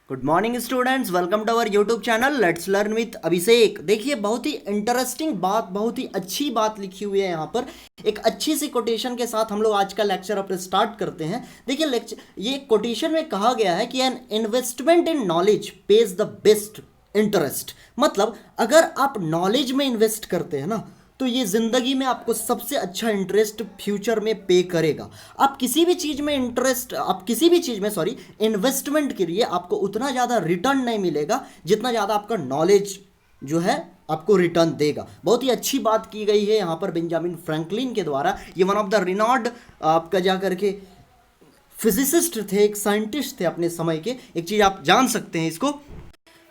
Good morning students, welcome to our YouTube channel let's learn with Abhishek. देखिए, बहुत ही interesting बात, बहुत ही अच्छी बात लिखी हुई है यहाँ पर। एक अच्छी सी कोटेशन के साथ हम लोग आज का लेक्चर अपने स्टार्ट करते हैं। देखिए लेक्चर, ये कोटेशन में कहा गया है कि an investment in knowledge page the best interest. मतलब अगर आप नॉलेज में इन्वेस्ट करते हैं ना, तो ये ज़िंदगी में आपको सबसे अच्छा इंटरेस्ट फ्यूचर में पे करेगा। आप किसी भी चीज़ में इन्वेस्टमेंट के लिए आपको उतना ज़्यादा रिटर्न नहीं मिलेगा जितना ज़्यादा आपका नॉलेज जो है आपको रिटर्न देगा। बहुत ही अच्छी बात की गई है यहाँ पर बेंजामिन फ्रैंकलिन के द्वारा। ये वन ऑफ द रिनॉर्ड आपका जा करके फिजिसिस्ट थे, एक साइंटिस्ट थे अपने समय के। एक चीज़ आप जान सकते हैं इसको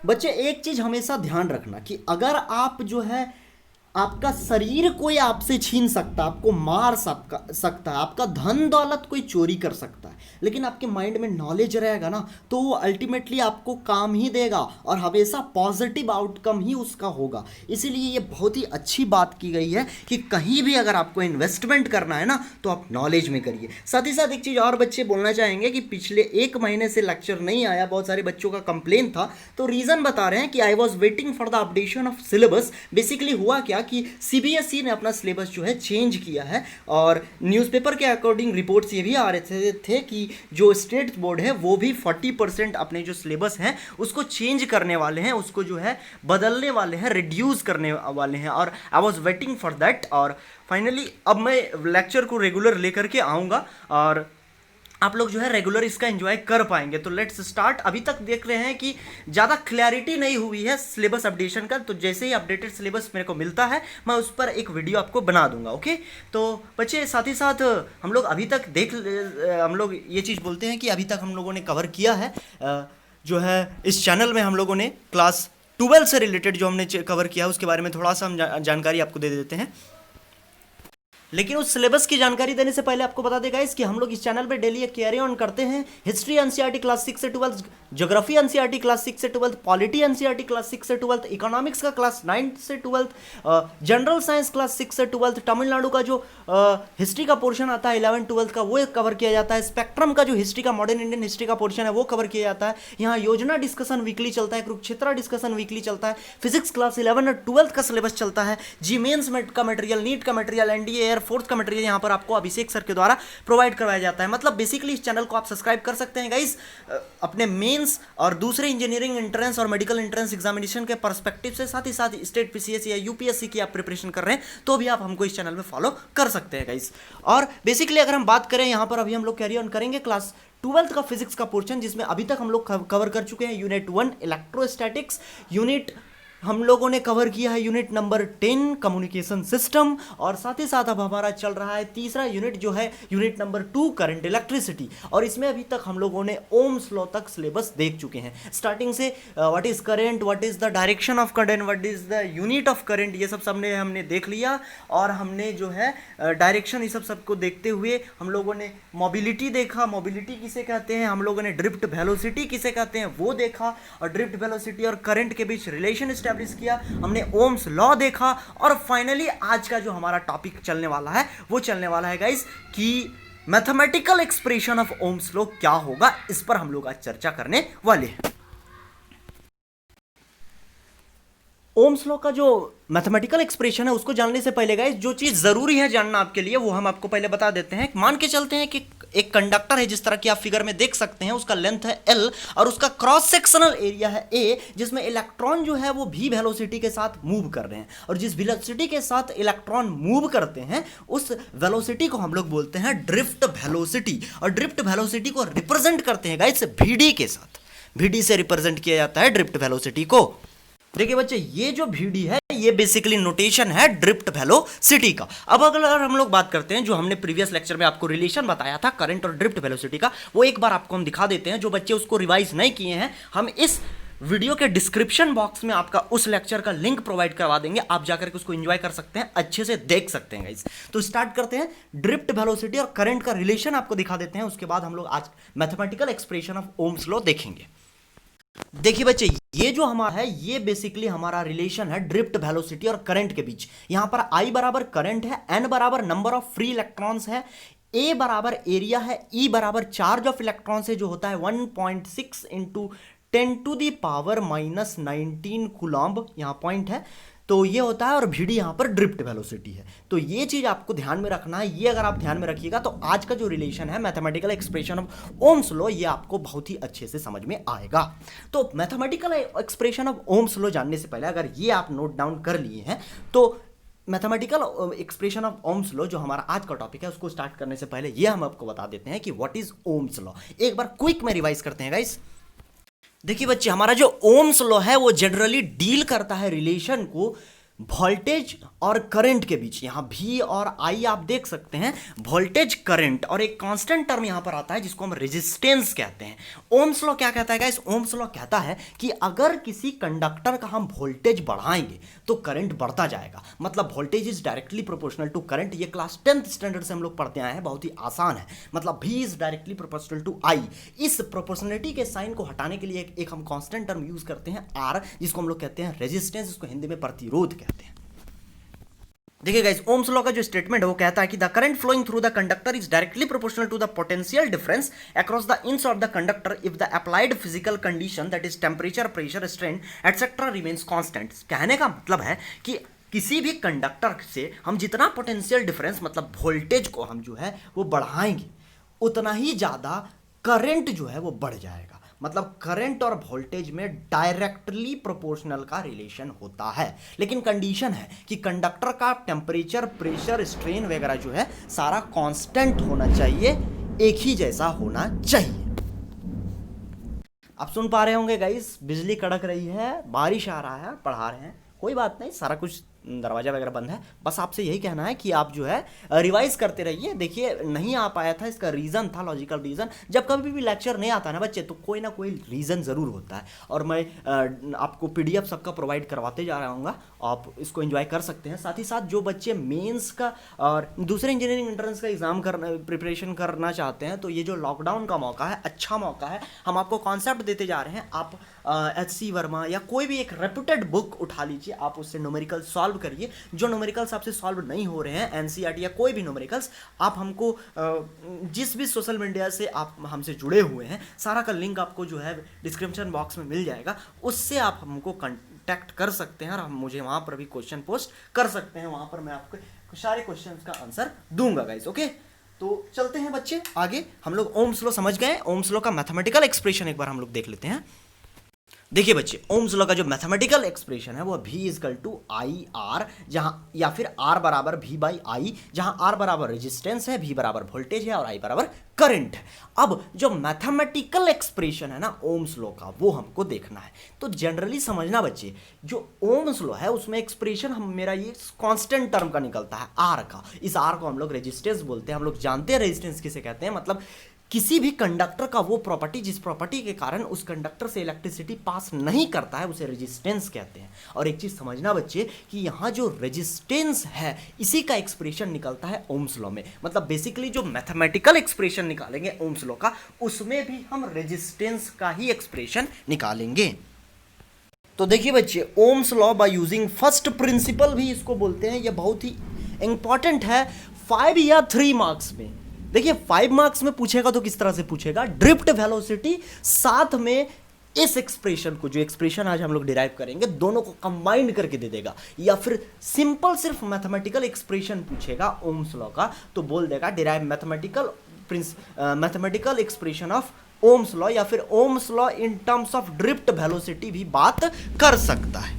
बच्चे, एक चीज़ हमेशा ध्यान रखना कि अगर आप जो है आपका शरीर कोई आपसे छीन सकता है, आपको मार सकता है, आपका धन दौलत कोई चोरी कर सकता है, लेकिन आपके माइंड में नॉलेज रहेगा ना, तो वो अल्टीमेटली आपको काम ही देगा और हमेशा पॉजिटिव आउटकम ही उसका होगा। इसीलिए ये बहुत ही अच्छी बात की गई है कि कहीं भी अगर आपको इन्वेस्टमेंट करना है ना, तो आप नॉलेज में करिए। साथ ही साथ एक चीज़ और बच्चे बोलना चाहेंगे कि पिछले 1 महीने से लेक्चर नहीं आया, बहुत सारे बच्चों का कंप्लेन था, तो रीज़न बता रहे हैं कि I was waiting for the updation of syllabus. Basically हुआ क्या कि सीबीएसई ने अपना सिलेबस जो है चेंज किया है, और न्यूज़पेपर के अकॉर्डिंग रिपोर्ट्स ये भी आ रहे थे कि जो स्टेट बोर्ड है वो भी 40% अपने जो सिलेबस हैं उसको चेंज करने वाले हैं, उसको जो है बदलने वाले हैं, रिड्यूस करने वाले हैं। और I was waiting for that, और फाइनली अब मैं लेक्चर को रेगुलर लेकर के आऊँगा और आप लोग जो है रेगुलर इसका एंजॉय कर पाएंगे। तो लेट्स स्टार्ट। अभी तक देख रहे हैं कि ज़्यादा क्लैरिटी नहीं हुई है सिलेबस अपडेशन का, तो जैसे ही अपडेटेड सिलेबस मेरे को मिलता है मैं उस पर एक वीडियो आपको बना दूंगा। ओके, तो बच्चे साथ ही साथ हम लोग अभी तक हम लोग ये चीज़ बोलते हैं कि अभी तक हम लोगों ने कवर किया है जो है इस चैनल में हम लोगों ने क्लास 12 से रिलेटेड जो हमने कवर किया है उसके बारे में थोड़ा सा हम जानकारी आपको दे देते हैं। लेकिन उस सिलेबस की जानकारी देने से पहले आपको बता देगा इसकी हम लोग इस चैनल पे डेली एक कैरी ऑन करते हैं। हिस्ट्री एनसीईआरटी क्लास 6 से 12, ज्योग्राफी एनसीईआरटी क्लास 6 से 12, पॉलिटी एनसीईआरटी क्लास 6 से 12, इकोनॉमिक्स का क्लास 9 से 12, जनरल साइंस क्लास 6 से 12, तमिलनाडु का जो हिस्ट्री का पोर्शन आता है 11 12 का वो कवर किया जाता है, स्पेक्ट्रम का जो हिस्ट्री का मॉडर्न इंडियन हिस्ट्री का पोर्शन है वो कवर किया जाता है। यहाँ योजना डिस्कशन वीकली चलता है, कुरुक्षेत्र डिस्कशन वीकली चलता है, फिजिक्स क्लास 11 और 12 का सिलेबस चलता है, जी मेन्स का मटेरियल, नीट का मटेरियल, एनडीए एयर फोर्स का मटेरियल यहाँ पर आपको अभिषेक सर के द्वारा प्रोवाइड करवाया जाता है। मतलब बेसिकली इस चैनल को आप सब्सक्राइब कर सकते हैं गाइस, अपने मेंस और दूसरे इंजीनियरिंग एंट्रेंस और मेडिकल एंट्रेंस एग्जामिनेशन के पर्सपेक्टिव से, साथ ही साथ स्टेट पीसीएस या यूपीएससी की आप प्रिपरेशन कर रहे हैं तो भी आप हमको इस चैनल में फॉलो कर सकते हैं गाइस। और बेसिकली अगर हम बात करें यहाँ पर अभी हम लोग कैरी ऑन करेंगे क्लास 12 का फिजिक्स का पोर्शन, जिसमें अभी तक हम लोग कवर कर चुके हैं यूनिट 1 इलेक्ट्रोस्टैटिक्स, यूनिट हम लोगों ने कवर किया है यूनिट नंबर 10 कम्युनिकेशन सिस्टम, और साथ ही साथ अब हमारा चल रहा है तीसरा यूनिट जो है यूनिट नंबर 2 करंट इलेक्ट्रिसिटी। और इसमें अभी तक हम लोगों ने ओम्स लॉ तक सिलेबस देख चुके हैं, स्टार्टिंग से what is current, what is the direction of current, what is the unit of current, ये सब हमने देख लिया। और हमने जो है डायरेक्शन ये सबको देखते हुए हम लोगों ने मोबिलिटी देखा, मोबिलिटी किसे कहते हैं, हम लोगों ने ड्रिफ्ट वेलोसिटी किसे कहते हैं वो देखा, और ड्रिफ्ट वेलोसिटी और करंट के बीच रिलेशन किया, हमने ओम्स लॉ देखा। और फाइनली आज का जो हमारा टॉपिक चलने वाला है वो चलने वाला है गाइस कि mathematical expression of Ohm's law क्या होगा, इस पर हम लोग आज चर्चा करने वाले हैं। ओम्स लॉ का जो मैथमेटिकल एक्सप्रेशन है उसको जानने से पहले गाइस जो चीज जरूरी है जानना आपके लिए वो हम आपको पहले बता देते हैं। मान के चलते हैं कि एक कंडक्टर है, जिस तरह की आप फिगर में देख सकते हैं, उसका लेंथ है L और उसका क्रॉस सेक्शनल एरिया है A, जिसमें इलेक्ट्रॉन जो है वो v वेलोसिटी के साथ मूव कर रहे हैं, और जिस वेलोसिटी के साथ इलेक्ट्रॉन मूव करते हैं उस वेलोसिटी को हम लोग बोलते हैं ड्रिफ्ट वेलोसिटी, और ड्रिफ्ट वेलोसिटी को रिप्रेजेंट करते हैं गाइस Vd के साथ, Vd से रिप्रेजेंट किया जाता है ड्रिफ्ट वेलोसिटी को। देखिए बच्चे, ये जो Vd है ये बेसिकली नोटेशन है ड्रिफ्ट वेलोसिटी का। अब अगर हम लोग बात करते हैं जो हमने प्रीवियस लेक्चर में आपको रिलेशन बताया था करंट और ड्रिफ्ट वेलोसिटी का, वो एक बार आपको हम दिखा देते हैं। जो बच्चे उसको रिवाइज नहीं किए हैं, हम इस वीडियो के डिस्क्रिप्शन बॉक्स में आपका उस लेक्चर का लिंक प्रोवाइड करवा देंगे, आप जाकर के उसको एंजॉय कर सकते हैं, अच्छे से देख सकते हैं गाइस। तो स्टार्ट करते हैं, ड्रिफ्ट वेलोसिटी और करंट का रिलेशन आपको दिखा देते हैं, उसके बाद हम लोग आज mathematical expression of Ohm's law देखेंगे। देखिए बच्चे, ये जो हमारा है ये बेसिकली हमारा रिलेशन है ड्रिफ्ट वेलोसिटी और करंट के बीच। यहां पर I बराबर करंट है, N बराबर नंबर ऑफ फ्री इलेक्ट्रॉन्स है, A बराबर एरिया है, E बराबर चार्ज ऑफ इलेक्ट्रॉन्स है जो होता है 1.6 इंटू 10⁻⁻19 कूलम्ब यहाँ पॉइंट है, तो ये होता है, और vd यहाँ पर ड्रिफ्ट वेलोसिटी है। तो ये चीज आपको ध्यान में रखना है। ये अगर आप ध्यान में रखिएगा तो आज का जो रिलेशन है mathematical expression of Ohm's law, ये आपको बहुत ही अच्छे से समझ में आएगा। तो mathematical expression of Ohm's law जानने से पहले अगर ये आप नोट डाउन कर लिए हैं तो mathematical expression of Ohm's law जो हमारा आज का टॉपिक है उसको स्टार्ट करने से पहले ये हम आपको बता देते हैं कि व्हाट इज ओम्स लॉ। एक बार क्विक में रिवाइज करते हैं गाइस। देखिए बच्चे, हमारा जो ओम्स लॉ है वो जनरली डील करता है रिलेशन को वोल्टेज और करंट के बीच। यहाँ V और I आप देख सकते हैं, वोल्टेज करंट, और एक कांस्टेंट टर्म यहाँ पर आता है जिसको हम रेजिस्टेंस कहते हैं। ओम्स लॉ क्या कहता है गाइस? ओम्स लॉ कहता है कि अगर किसी कंडक्टर का हम वोल्टेज बढ़ाएंगे तो करंट बढ़ता जाएगा, मतलब voltage is directly proportional to current. ये क्लास 10th स्टैंडर्ड से हम लोग पढ़ते आए हैं, बहुत ही आसान है। मतलब V is directly proportional to I। इस प्रोपोर्शनलिटी के साइन को हटाने के लिए एक हम कांस्टेंट टर्म यूज करते हैं R, जिसको हम लोग कहते हैं रेजिस्टेंस, जिसको हिंदी में प्रतिरोध कहते हैं। देखिए गाइस, ओम्स लॉ का जो स्टेटमेंट है वो कहता है कि the current flowing through the conductor is directly proportional to the potential difference across the ends of the conductor if the applied physical condition that is temperature, pressure, strain etcetera remains constant. कहने का मतलब है कि किसी भी conductor से हम जितना पोटेंशियल डिफरेंस मतलब वोल्टेज को हम जो है वो बढ़ाएंगे उतना ही ज़्यादा करंट जो है वो बढ़ जाएगा। मतलब करंट और वोल्टेज में डायरेक्टली प्रोपोर्शनल का रिलेशन होता है, लेकिन कंडीशन है कि कंडक्टर का टेम्परेचर, प्रेशर, स्ट्रेन वगैरह जो है सारा कांस्टेंट होना चाहिए, एक ही जैसा होना चाहिए। आप सुन पा रहे होंगे गाइस, बिजली कड़क रही है, बारिश आ रहा है, पढ़ा रहे हैं, कोई बात नहीं, सारा कुछ दरवाजा वगैरह बंद है। बस आपसे यही कहना है कि आप जो है रिवाइज करते रहिए। देखिए, नहीं आ पाया था, इसका रीज़न था, लॉजिकल रीज़न। जब कभी भी लेक्चर नहीं आता ना बच्चे, तो कोई ना कोई रीज़न ज़रूर होता है, और मैं आपको PDF सबका प्रोवाइड करवाते जा रहा हूँगा, आप इसको एंजॉय कर सकते हैं। साथ ही साथ जो बच्चे मेंस का और दूसरे इंजीनियरिंग एंट्रेंस का एग्जाम प्रिपरेशन करना चाहते हैं, तो ये जो लॉकडाउन का मौका है, अच्छा मौका है। हम आपको कॉन्सेप्ट देते जा रहे हैं। आप HC वर्मा या कोई भी एक रेप्यूटेड बुक उठा लीजिए, आप उससे न्यूमेरिकल सॉल्व करिए। जो न्यूमेरिकल्स आपसे सॉल्व नहीं हो रहे हैं, NCERT या कोई भी न्यूमेरिकल्स, आप हमको जिस भी सोशल मीडिया से आप हमसे जुड़े हुए हैं, सारा का लिंक आपको जो है डिस्क्रिप्शन बॉक्स में मिल जाएगा, उससे आप हमको कॉन्टैक्ट कर सकते हैं और हम मुझे वहाँ पर भी क्वेश्चन पोस्ट कर सकते हैं। वहाँ पर मैं आपको सारे क्वेश्चन का आंसर दूंगा गाइस। ओके, तो चलते हैं बच्चे आगे। हम लोग ओम्स लॉ समझ गए। ओम्स लॉ का मैथमेटिकल एक्सप्रेशन एक बार हम लोग देख लेते हैं। देखिए बच्चे, ओम्स लॉ का जो मैथमेटिकल एक्सप्रेशन है वो V is equal to I R, जहां या फिर R बराबर V बाई आई, जहां R बराबर रेजिस्टेंस है, V बराबर वोल्टेज है और I बराबर करंट है। अब जो मैथमेटिकल एक्सप्रेशन है ना ओम्स लॉ का, वो हमको देखना है। तो जनरली समझना बच्चे, जो ओम्स लॉ है उसमें एक्सप्रेशन मेरा ये कांस्टेंट टर्म का निकलता है, R का। इस R को हम लोग रेजिस्टेंस बोलते हैं। हम लोग जानते हैं रेजिस्टेंस किसे कहते हैं, मतलब किसी भी कंडक्टर का वो प्रॉपर्टी जिस प्रॉपर्टी के कारण उस कंडक्टर से इलेक्ट्रिसिटी पास नहीं करता है, उसे रेजिस्टेंस कहते हैं। और एक चीज समझना बच्चे कि यहाँ जो रेजिस्टेंस है इसी का एक्सप्रेशन निकलता है ओम्स लॉ में। मतलब बेसिकली जो मैथमेटिकल एक्सप्रेशन निकालेंगे ओम्स लॉ का, उसमें भी हम रेजिस्टेंस का ही एक्सप्रेशन निकालेंगे। तो देखिए बच्चे, ohms law by using first principal भी इसको बोलते हैं। ये बहुत ही इंपॉर्टेंट है 5 या 3 मार्क्स में। देखिए 5 मार्क्स में पूछेगा तो किस तरह से पूछेगा, ड्रिफ्ट वेलोसिटी साथ में इस एक्सप्रेशन को, जो एक्सप्रेशन आज हम लोग डिराइव करेंगे, दोनों को कंबाइंड करके दे देगा। या फिर सिंपल सिर्फ मैथमेटिकल एक्सप्रेशन पूछेगा ओम्स लॉ का, तो बोल देगा derive mathematical expression of Ohm's law, या फिर ohms law in terms of drift velocity भी बात कर सकता है।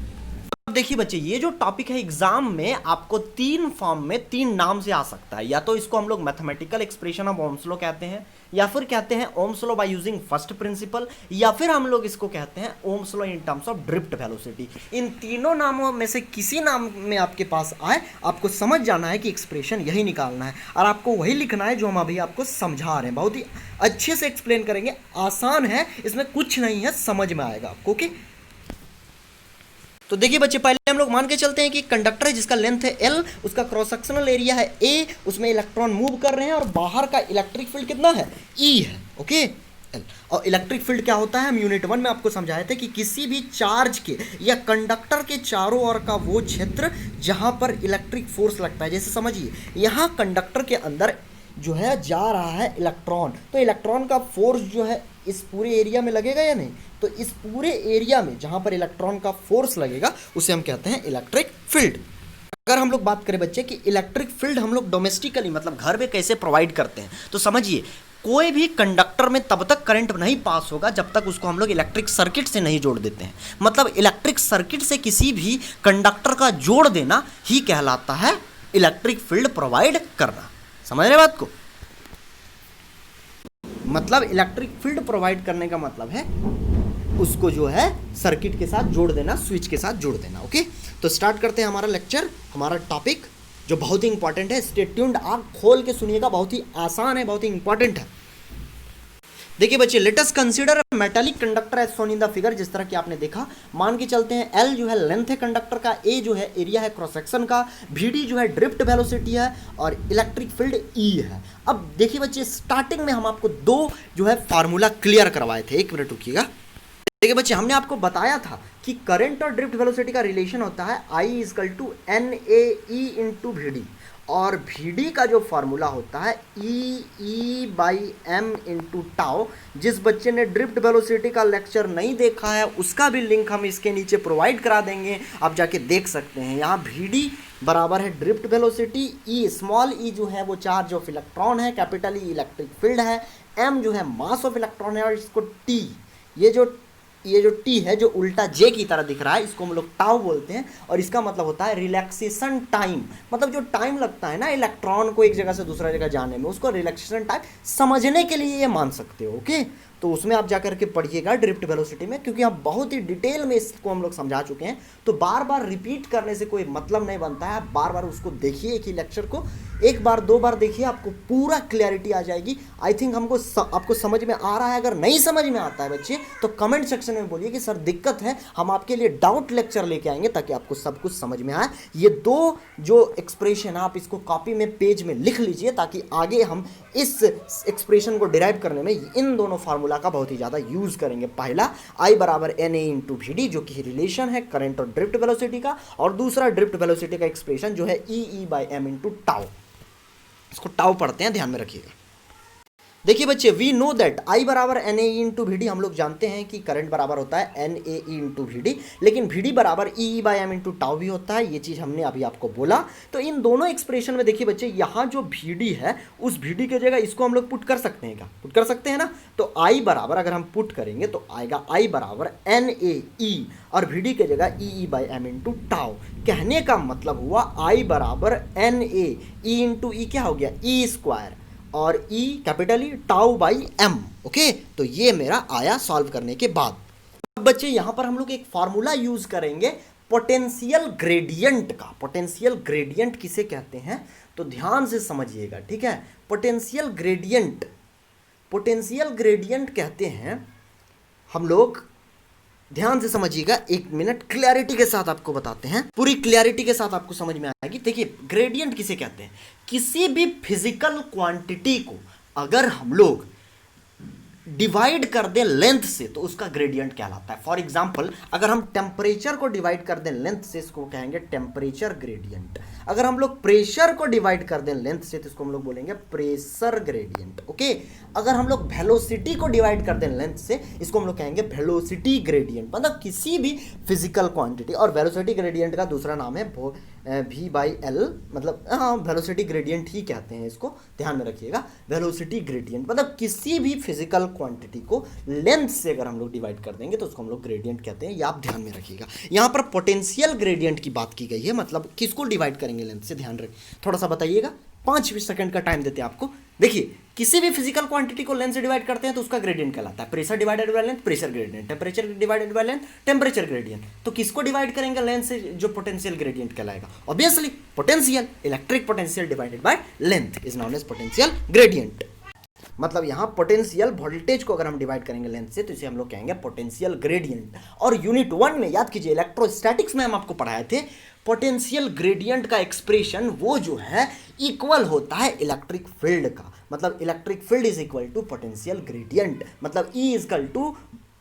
देखिए बच्चे, ये जो टॉपिक है एग्जाम में आपको 3 फॉर्म में 3 नाम से आ सकता है। या तो इसको हम लोग mathematical expression of Ohm's law कहते हैं, या फिर कहते हैं Ohm's law by using first principle, या फिर हम लोग इसको कहते हैं Ohm's law in terms of drift velocity. इन तीनों नामों में से किसी नाम में आपके पास आए, आपको समझ जाना है कि एक्सप्रेशन यही निकालना है, और आपको वही लिखना है जो हम अभी आपको समझा रहे हैं। बहुत ही अच्छे से एक्सप्लेन करेंगे, आसान है, इसमें कुछ नहीं है, समझ में आएगा आपको। ओके, तो देखिए बच्चे, पहले हम लोग मान के चलते हैं कि कंडक्टर है जिसका लेंथ है L, उसका क्रॉस सेक्शनल एरिया है A, उसमें इलेक्ट्रॉन मूव कर रहे हैं और बाहर का इलेक्ट्रिक फील्ड कितना है, E है। Okay, L। और इलेक्ट्रिक फील्ड क्या होता है, हम यूनिट 1 में आपको समझाए थे कि किसी भी चार्ज के या कंडक्टर के चारों ओर का वो क्षेत्र जहां पर इलेक्ट्रिक फोर्स लगता है। जैसे समझिए, यहाँ कंडक्टर के अंदर जो है जा रहा है इलेक्ट्रॉन, तो इलेक्ट्रॉन का फोर्स जो है इस पूरे एरिया में लगेगा या नहीं? तो इस पूरे एरिया में जहाँ पर इलेक्ट्रॉन का फोर्स लगेगा उसे हम कहते हैं इलेक्ट्रिक फील्ड। अगर हम लोग बात करें बच्चे कि इलेक्ट्रिक फील्ड हम लोग डोमेस्टिकली मतलब घर में कैसे प्रोवाइड करते हैं, तो समझिए कोई भी कंडक्टर में तब तक करंट नहीं पास होगा जब तक उसको हम लोग इलेक्ट्रिक सर्किट से नहीं जोड़ देते हैं। मतलब इलेक्ट्रिक सर्किट से किसी भी कंडक्टर का जोड़ देना ही कहलाता है इलेक्ट्रिक फील्ड प्रोवाइड करना। समझ रहे बात को? मतलब इलेक्ट्रिक फील्ड प्रोवाइड करने का मतलब है उसको जो है सर्किट के साथ जोड़ देना, स्विच के साथ जोड़ देना। ओके, तो स्टार्ट करते हैं हमारा लेक्चर, हमारा टॉपिक जो बहुत ही इंपॉर्टेंट है। स्टे ट्यून्ड, आंख खोल के सुनिएगा, बहुत ही आसान है, बहुत ही इंपॉर्टेंट है। देखिए बच्चे, let us consider metallic conductor as shown in the figure. जिस तरह कि आपने देखा, मान के चलते हैं एल जो है लेंथ है कंडक्टर का, ए जो है एरिया है क्रॉस सेक्शन का, डी जो है ड्रिफ्ट वेलोसिटी है और इलेक्ट्रिक फील्ड ई है। अब देखिए बच्चे, स्टार्टिंग में हम आपको दो जो है फार्मूला क्लियर करवाए थे। एक मिनट रुकिएगा। देखिए बच्चे, हमने आपको बताया था कि करंट और ड्रिफ्ट वेलोसिटी का रिलेशन होता है I = NAE × VD, और VD का जो फार्मूला होता है E/m × टाउ। जिस बच्चे ने ड्रिफ्ट वेलोसिटी का लेक्चर नहीं देखा है उसका भी लिंक हम इसके नीचे प्रोवाइड करा देंगे, आप जाके देख सकते हैं। यहाँ VD बराबर है drift velocity, E small e जो है वो चार्ज ऑफ इलेक्ट्रॉन है, कैपिटल E इलेक्ट्रिक फील्ड है, m जो है मास ऑफ इलेक्ट्रॉन है, और इसको T, ये जो टी है जो उल्टा जे की तरह दिख रहा है, इसको हम लोग टाउ बोलते हैं, और इसका मतलब होता है रिलैक्सेशन टाइम। मतलब जो टाइम लगता है ना इलेक्ट्रॉन को एक जगह से दूसरा जगह जाने में, उसको रिलैक्सेशन टाइम समझने के लिए ये मान सकते हो। ओके, तो उसमें आप जाकर के पढ़िएगा ड्रिफ्ट वेलोसिटी में, क्योंकि आप बहुत ही डिटेल में इसको हम लोग समझा चुके हैं। तो बार बार रिपीट करने से कोई मतलब नहीं बनता है, आप बार बार उसको देखिए, एक ही लेक्चर को एक बार दो बार देखिए, आपको पूरा क्लैरिटी आ जाएगी। आई थिंक आपको समझ में आ रहा है। अगर नहीं समझ में आता है बच्चे तो कमेंट सेक्शन में बोलिए कि सर दिक्कत है, हम आपके लिए डाउट लेक्चर लेके आएंगे ताकि आपको सब कुछ समझ में आए। ये दो जो एक्सप्रेशन आप इसको कॉपी में पेज में लिख लीजिए, ताकि आगे हम इस एक्सप्रेशन को डिराइव करने में इन दोनों फार्मूला का बहुत ही ज़्यादा यूज़ करेंगे। पहला I = NA × VD जो कि रिलेशन है करंट और ड्रिफ्ट वेलोसिटी का, और दूसरा ड्रिफ्ट वेलोसिटी का एक्सप्रेशन जो है E/m × टाउ। इसको टाउ पढ़ते हैं, ध्यान में रखिएगा। देखिए बच्चे, we know that I = NAE × VD, हम लोग जानते हैं कि करंट बराबर होता है NAE × VD, लेकिन VD = E/m × टाउ भी होता है। ये चीज़ हमने अभी आपको बोला। तो इन दोनों एक्सप्रेशन में देखिए बच्चे, यहाँ जो VD है उस VD की जगह इसको हम लोग पुट कर सकते हैं क्या? पुट कर सकते हैं ना। तो I बराबर अगर हम पुट करेंगे तो आएगा I = NAE और VD की जगह E/m × टाउ। कहने का मतलब हुआ I = NAE × E क्या हो गया? E² और E capital E τ/m। Okay, तो ये मेरा आया सॉल्व करने के बाद। अब बच्चे यहाँ पर हम लोग एक फार्मूला यूज करेंगे पोटेंशियल ग्रेडियंट का। पोटेंशियल ग्रेडियंट किसे कहते हैं तो ध्यान से समझिएगा, ठीक है। पोटेंशियल ग्रेडियंट कहते हैं हम लोग, ध्यान से समझिएगा, एक मिनट क्लैरिटी के साथ आपको बताते हैं, पूरी क्लैरिटी के साथ आपको समझ में आएगी। देखिए, ग्रेडियंट किसे कहते हैं? किसी भी फिजिकल क्वांटिटी को अगर हम लोग डिवाइड कर दें लेंथ से तो उसका ग्रेडियंट कहलाता है। फॉर एग्जांपल, अगर हम टेम्परेचर को डिवाइड कर दें लेंथ से, इसको कहेंगे टेम्परेचर ग्रेडियंट। अगर हम लोग प्रेशर को डिवाइड कर दें लेंथ से तो इसको हम लोग बोलेंगे प्रेशर ग्रेडियंट। ओके, अगर हम लोग वेलोसिटी को डिवाइड कर दें लेंथ से, इसको हम लोग कहेंगे वेलोसिटी ग्रेडियंट। मतलब किसी भी फिजिकल क्वांटिटी, और वेलोसिटी ग्रेडियंट का दूसरा नाम है V/L, मतलब हाँ वेलोसिटी ग्रेडियंट ही कहते हैं इसको, ध्यान में रखिएगा। वेलोसिटी ग्रेडियंट मतलब किसी भी फिजिकल क्वांटिटी को लेंथ से अगर हम लोग डिवाइड कर देंगे तो उसको हम लोग ग्रेडियंट कहते हैं, ये आप ध्यान में रखिएगा। यहाँ पर पोटेंशियल ग्रेडियंट की बात की गई है, मतलब किसको डिवाइड करेंगे लेंथ से, ध्यान रखिए। थोड़ा सा बताइएगा, 5 सेकंड का टाइम देते हैं आपको। देखिए, किसी भी फिजिकल क्वांटिटी को लेंथ से डिवाइड करते हैं तो उसका ग्रेडियंट कहलाता है pressure divided by length, pressure gradient. Temperature divided by length, temperature gradient. तो किसको डिवाइड करेंगे लेंथ से जो पोटेंशियल ग्रेडियंट कहलाएगा? Obviously potential, electric potential divided by length is known as potential gradient. मतलब यहाँ पोटेंशियल वोल्टेज को अगर हम डिवाइड करेंगे लेंथ से तो इसे हम लोग कहेंगे पोटेंशियल ग्रेडियंट। और यूनिट 1 में याद कीजिए, इलेक्ट्रोस्टैटिक्स में हम आपको पढ़ाए थे, पोटेंशियल ग्रेडियंट का एक्सप्रेशन वो जो है इक्वल होता है इलेक्ट्रिक फील्ड का। मतलब electric field is equal to potential gradient. मतलब E =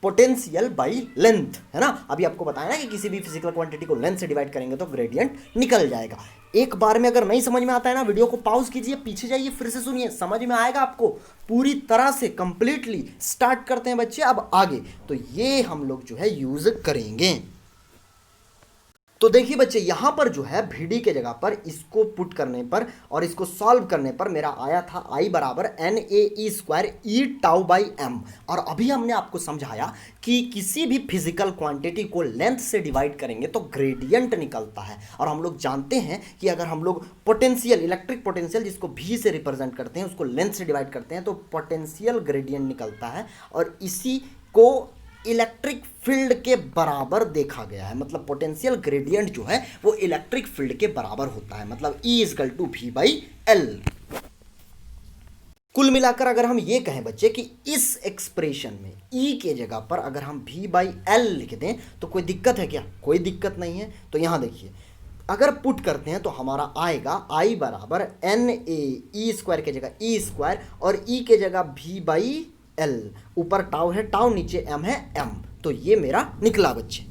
पोटेंशियल बाई लेंथ, है ना। अभी आपको बताया ना कि किसी भी फिजिकल क्वांटिटी को लेंथ से डिवाइड करेंगे तो ग्रेडियंट निकल जाएगा। एक बार में अगर नहीं समझ में आता है ना, वीडियो को पॉज कीजिए, पीछे जाइए, फिर से सुनिए, समझ में आएगा आपको पूरी तरह से कंप्लीटली। स्टार्ट करते हैं बच्चे अब आगे। तो ये हम लोग जो है यूज करेंगे। तो देखिए बच्चे, यहां पर जो है VD के जगह पर इसको पुट करने पर और इसको सॉल्व करने पर मेरा आया था I बराबर NaE² E tau by m। और अभी हमने आपको समझाया कि किसी भी फिजिकल क्वांटिटी को लेंथ से डिवाइड करेंगे तो ग्रेडियंट निकलता है। और हम लोग जानते हैं कि अगर हम लोग पोटेंशियल, इलेक्ट्रिक पोटेंशियल जिसको V से रिप्रेजेंट करते हैं, उसको लेंथ से डिवाइड करते हैं तो पोटेंशियल ग्रेडियंट निकलता है। और इसी को इलेक्ट्रिक फील्ड के बराबर देखा गया है। मतलब पोटेंशियल ग्रेडियंट जो है वो इलेक्ट्रिक फील्ड के बराबर होता है, मतलब E इक्वल टू V/L। कुल मिलाकर अगर हम ये कहें बच्चे कि इस एक्सप्रेशन में E के जगह पर अगर हम V/L लिख दें तो कोई दिक्कत है क्या? कोई दिक्कत नहीं है। तो यहां देखिए, अगर पुट करते हैं तो हमारा आएगा I बराबर NaE² के जगह E² और E के जगह V/L। ऊपर टाउ है टाउ, नीचे m है m। तो ये मेरा निकला बच्चे।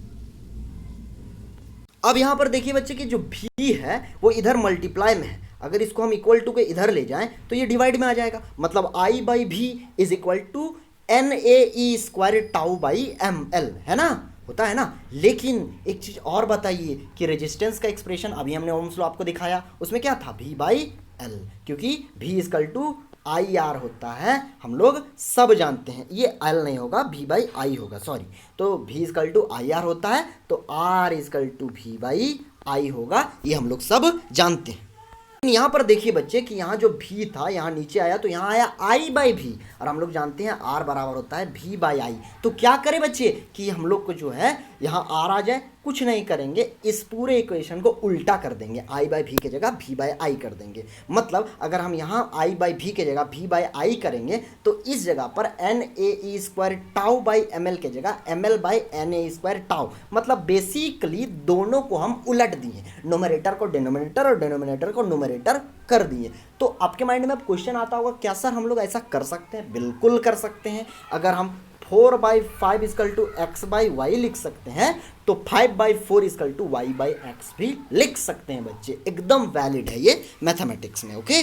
अब यहां पर देखिए बच्चे कि जो V है वो इधर मल्टीप्लाई में है, अगर इसको हम इक्वल टू के इधर ले जाएं तो ये डिवाइड में आ जाएगा। मतलब I/V is equal to NaE² tau by ml, है ना, होता है ना। लेकिन एक चीज और बताइए कि रेजिस्टेंस का एक्सप्रेशन अभी हमने ओम्स लॉ आपको दिखाया, उसमें क्या था? V/L, क्योंकि V इक्वल टू IR होता है, हम लोग सब जानते हैं। ये L नहीं होगा, V/I होगा, सॉरी। तो V इक्वल टू IR होता है तो R इक्वल टू V/I होगा, ये हम लोग सब जानते हैं। यहाँ पर देखिए बच्चे कि यहाँ जो V था यहाँ नीचे आया तो यहाँ आया I/V, और हम लोग जानते हैं R बराबर होता है V/I। तो क्या करें बच्चे कि हम लोग को जो है यहाँ R आ जाए, कुछ नहीं करेंगे, इस पूरे इक्वेशन को उल्टा कर देंगे, I/V के जगह V/I कर देंगे। मतलब अगर हम यहाँ I/V के जगह V/I करेंगे तो इस जगह पर NaE² टाउ बाई ml के जगह ml/Na² टाउ। मतलब बेसिकली दोनों को हम उलट दिए, नोमरेटर को डिनोमिनेटर और डिनोमिनेटर को नोमरेटर कर दिए। तो आपके माइंड में अब क्वेश्चन आता होगा, क्या सर हम लोग ऐसा कर सकते हैं? बिल्कुल कर सकते हैं। अगर हम 4/5 इक्वल टू x/y लिख सकते हैं तो 5/4 इक्वल टू y/x भी लिख सकते हैं बच्चे, एकदम वैलिड है ये मैथमेटिक्स में। ओके,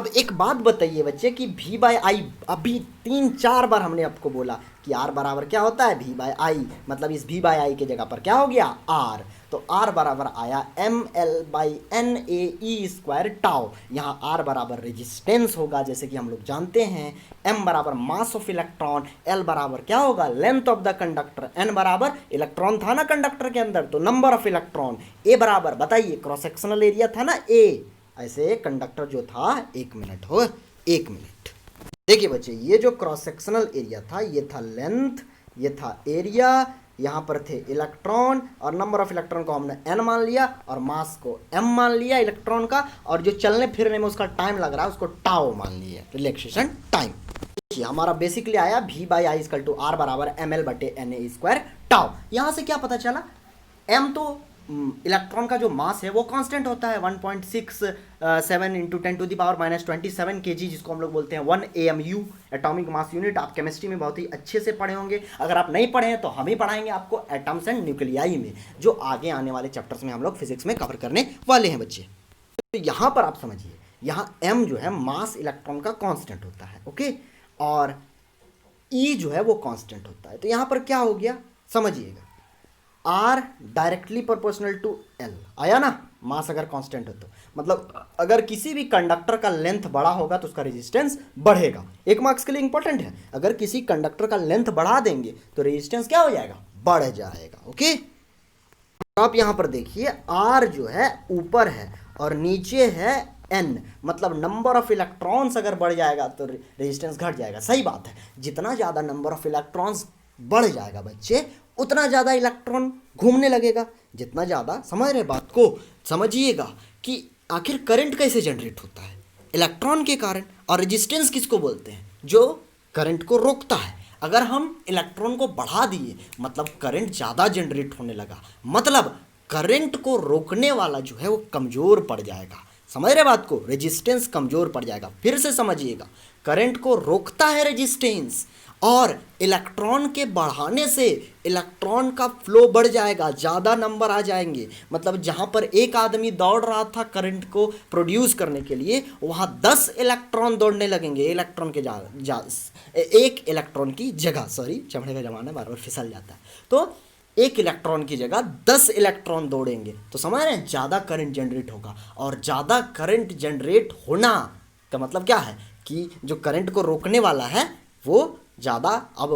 अब एक बात बताइए बच्चे कि V/I, अभी 3-4 बार हमने आपको बोला कि R बराबर क्या होता है? V/I। मतलब इस V/I के जगह पर क्या हो गया? R। तो R बराबर आया ml/NaE² टाउ। यहाँ R बराबर रेजिस्टेंस होगा जैसे कि हम लोग जानते हैं, m बराबर मास ऑफ इलेक्ट्रॉन, L बराबर क्या होगा? Length of the conductor, n बराबर इलेक्ट्रॉन था ना कंडक्टर के अंदर तो नंबर ऑफ इलेक्ट्रॉन, A बराबर बताइए क्रॉस सेक्शनल एरिया था ना A, ऐसे कंडक्टर जो था 1 मिनट हो, 1 मिनट। देखिए बच्चे, ये जो क्रॉस सेक्शनल एरिया था ये था लेंथ, ये था एरिया, यहाँ पर थे इलेक्ट्रॉन और नंबर ऑफ इलेक्ट्रॉन को हमने n मान लिया और मास को m मान लिया इलेक्ट्रॉन का, और जो चलने फिरने में उसका टाइम लग रहा है उसको टाउ मान लिया, रिलैक्सेशन टाइम। देखिए हमारा बेसिकली आया V/I इक्वल टू R बराबर ml/Na² टाउ। यहाँ से क्या पता चला? m तो इलेक्ट्रॉन का जो मास है वो कांस्टेंट होता है 1.67 × 10⁻⁻27 kg, जिसको हम लोग बोलते हैं 1 AMU, एटॉमिक मास यूनिट। आप केमिस्ट्री में बहुत ही अच्छे से पढ़े होंगे, अगर आप नहीं पढ़े हैं तो हम ही पढ़ाएंगे आपको एटम्स एंड न्यूक्लियाई में, जो आगे आने वाले चैप्टर्स में हम लोग फिजिक्स में कवर करने वाले हैं बच्चे। तो यहाँ पर आप समझिए, यहाँ m जो है मास इलेक्ट्रॉन का कांस्टेंट होता है, ओके, और E जो है वो कांस्टेंट होता है। तो यहाँ पर क्या हो गया समझिएगा, R directly proportional to L आया ना, मास अगर कांस्टेंट हो तो मतलब अगर किसी भी कंडक्टर का लेंथ बड़ा होगा तो उसका रेजिस्टेंस बढ़ेगा। 1 मार्क्स के लिए इंपॉर्टेंट है, अगर किसी कंडक्टर का लेंथ बढ़ा देंगे तो रेजिस्टेंस क्या हो जाएगा? बढ़ जाएगा। ओके, आप यहाँ पर देखिए R जो है ऊपर है और नीचे है N, मतलब नंबर ऑफ इलेक्ट्रॉन्स अगर बढ़ जाएगा तो रेजिस्टेंस घट जाएगा। सही बात है, जितना ज़्यादा नंबर ऑफ इलेक्ट्रॉन्स बढ़ जाएगा बच्चे उतना ज़्यादा इलेक्ट्रॉन घूमने लगेगा। जितना ज़्यादा, समझ रहे बात को, समझिएगा कि आखिर करंट कैसे जनरेट होता है? इलेक्ट्रॉन के कारण। और रेजिस्टेंस किसको बोलते हैं? जो करंट को रोकता है। अगर हम इलेक्ट्रॉन को बढ़ा दिए मतलब करंट ज़्यादा जनरेट होने लगा, मतलब करंट को रोकने वाला जो है वो कमज़ोर पड़ जाएगा। समझ रहे बात को, रेजिस्टेंस कमज़ोर पड़ जाएगा। फिर से समझिएगा, करंट को रोकता है रेजिस्टेंस और इलेक्ट्रॉन के बढ़ाने से इलेक्ट्रॉन का फ्लो बढ़ जाएगा, ज़्यादा नंबर आ जाएंगे। मतलब जहाँ पर एक आदमी दौड़ रहा था करंट को प्रोड्यूस करने के लिए, वहाँ 10 इलेक्ट्रॉन दौड़ने लगेंगे इलेक्ट्रॉन के एक इलेक्ट्रॉन की जगह, सॉरी चमड़े का जमाना बार बार फिसल जाता है, तो एक इलेक्ट्रॉन की जगह 10 इलेक्ट्रॉन दौड़ेंगे। तो समझ रहे हैं, ज़्यादा करंट जनरेट होगा। और ज़्यादा करंट जनरेट होना का मतलब क्या है कि जो करंट को रोकने वाला है वो ज़्यादा अब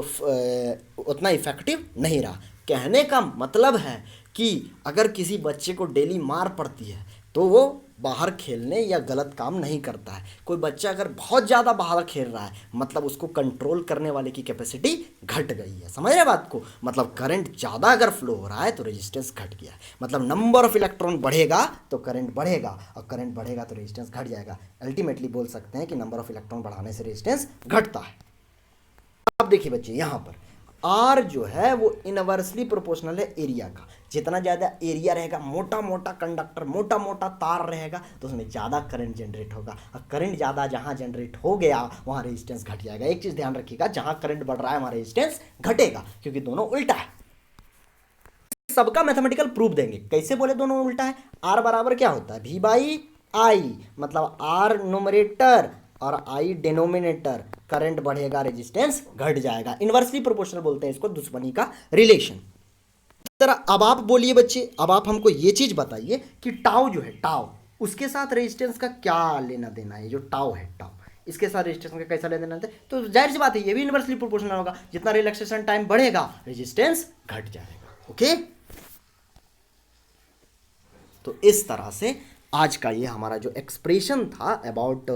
उतना इफेक्टिव नहीं रहा। कहने का मतलब है कि अगर किसी बच्चे को डेली मार पड़ती है तो वो बाहर खेलने या गलत काम नहीं करता है। कोई बच्चा अगर बहुत ज़्यादा बाहर खेल रहा है मतलब उसको कंट्रोल करने वाले की कैपेसिटी घट गई है। समझ रहे बात को? मतलब करंट ज़्यादा अगर फ्लो हो रहा है तो रेजिस्टेंस घट गया है। मतलब नंबर ऑफ इलेक्ट्रॉन बढ़ेगा तो करंट बढ़ेगा, और करंट बढ़ेगा तो रेजिस्टेंस घट जाएगा। अल्टीमेटली बोल सकते हैं कि नंबर ऑफ इलेक्ट्रॉन बढ़ाने से रेजिस्टेंस घटता है। अब देखिए बच्चे, यहाँ पर आर जो है वो इनवर्सली प्रोपोर्शनल है एरिया का। जितना ज़्यादा एरिया रहेगा, मोटा मोटा कंडक्टर, मोटा मोटा तार रहेगा, तो उसमें ज़्यादा करंट जनरेट होगा। और करंट ज़्यादा जहाँ जनरेट हो गया वहाँ रेजिस्टेंस घट जाएगा। एक चीज़ ध्यान रखिएगा, जहाँ करंट बढ़ रहा है वहाँ रेजिस्टेंस घटेगा, क्योंकि दोनों उल्टा है। सबका मैथमेटिकल प्रूफ देंगे। कैसे बोले दोनों उल्टा है? आर बराबर क्या होता है? V/I, मतलब आर न्यूमरेटर और आई डिनोमिनेटर। करंट बढ़ेगा, रेजिस्टेंस घट जाएगा। इनवर्सली प्रोपोर्शनल बोलते हैं इसको, दुश्मनी का रिलेशन। तरह अब आप बोलिए बच्चे, अब आप हमको ये चीज बताइए कि टाउ जो है, टाउ उसके साथ रेजिस्टेंस का क्या लेना देना है? जो टाउ है, टाउ इसके साथ रेजिस्टेंस का कैसा लेना देना है? तो जाहिर सी बात है ये भी इनवर्सली प्रोपोर्शनल होगा। जितना रिलैक्सेशन टाइम बढ़ेगा रेजिस्टेंस घट जाएगा। ओके, तो इस तरह से आज का ये हमारा जो एक्सप्रेशन था about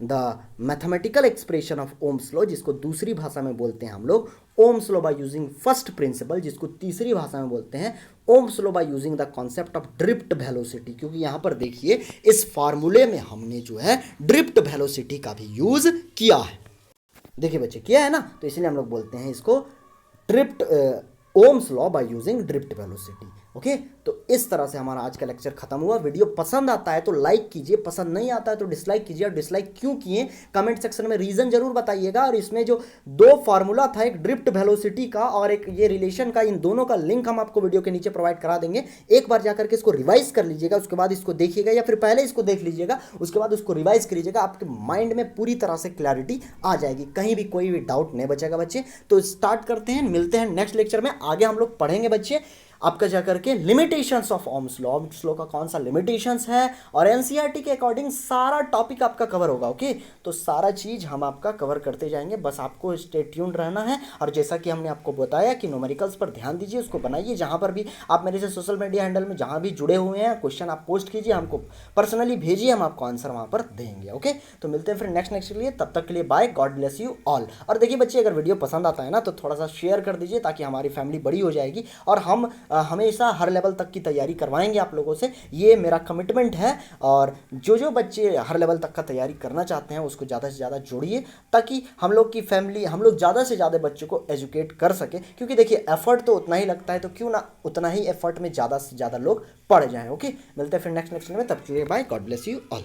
the mathematical expression of Ohm's law, जिसको दूसरी भाषा में बोलते हैं हम लोग ohms law by using first principal, जिसको तीसरी भाषा में बोलते हैं Ohm's law by using the concept of drift velocity. क्योंकि यहाँ पर देखिए इस फार्मूले में हमने जो है ड्रिफ्ट वेलोसिटी का भी यूज किया है। देखिए बच्चे, किया है ना, तो इसलिए हम लोग बोलते हैं इसको drift ohms law by using drift velocity. Okay, तो इस तरह से हमारा आज का लेक्चर खत्म हुआ। वीडियो पसंद आता है तो लाइक कीजिए, पसंद नहीं आता है तो डिसलाइक कीजिए। और डिसलाइक क्यों किए कमेंट सेक्शन में रीजन जरूर बताइएगा। और इसमें जो दो फार्मूला था, एक ड्रिफ्ट वेलोसिटी का और एक ये रिलेशन का, इन दोनों का लिंक हम आपको वीडियो के नीचे प्रोवाइड करा देंगे। एक बार जाकर के इसको रिवाइज कर लीजिएगा, उसके बाद इसको देखिएगा, या फिर पहले इसको देख लीजिएगा उसके बाद उसको रिवाइज कर लीजिएगा। आपके माइंड में पूरी तरह से क्लैरिटी आ जाएगी, कहीं भी कोई भी डाउट नहीं बचेगा बच्चे। तो स्टार्ट करते हैं, मिलते हैं नेक्स्ट लेक्चर में। आगे हम लोग पढ़ेंगे बच्चे आपका जाकर के limitations of Ohm's law, Ohm's law का कौन सा लिमिटेशंस है, और एनसीईआरटी के अकॉर्डिंग सारा टॉपिक आपका कवर होगा। ओके, तो सारा चीज़ हम आपका कवर करते जाएंगे, बस आपको स्टे ट्यून्ड रहना है। और जैसा कि हमने आपको बताया कि न्यूमेरिकल्स पर ध्यान दीजिए, उसको बनाइए। जहाँ पर भी आप मेरे से सोशल मीडिया हैंडल में जहाँ भी जुड़े हुए हैं, क्वेश्चन आप पोस्ट कीजिए, हमको पर्सनली भेजिए, हम आपको आंसर वहाँ पर देंगे। ओके, तो मिलते हैं फिर नेक्स्ट के लिए, तब तक के लिए bye, God bless you all. और देखिए बच्चे, अगर वीडियो पसंद आता है ना तो थोड़ा सा शेयर कर दीजिए, ताकि हमारी फैमिली बड़ी हो जाएगी और हम हमेशा हर लेवल तक की तैयारी करवाएंगे आप लोगों से। ये मेरा कमिटमेंट है। और जो बच्चे हर लेवल तक का तैयारी करना चाहते हैं उसको ज़्यादा से ज़्यादा जोड़िए, ताकि हम लोग की फैमिली, हम लोग ज़्यादा से ज़्यादा बच्चों को एजुकेट कर सके। क्योंकि देखिए एफर्ट तो उतना ही लगता है, तो क्यों ना उतना ही एफर्ट में ज़्यादा से ज़्यादा लोग पढ़ जाएं। ओके, मिलते हैं फिर नेक्स्ट लेक्चर में, तब के लिए bye, God bless you all.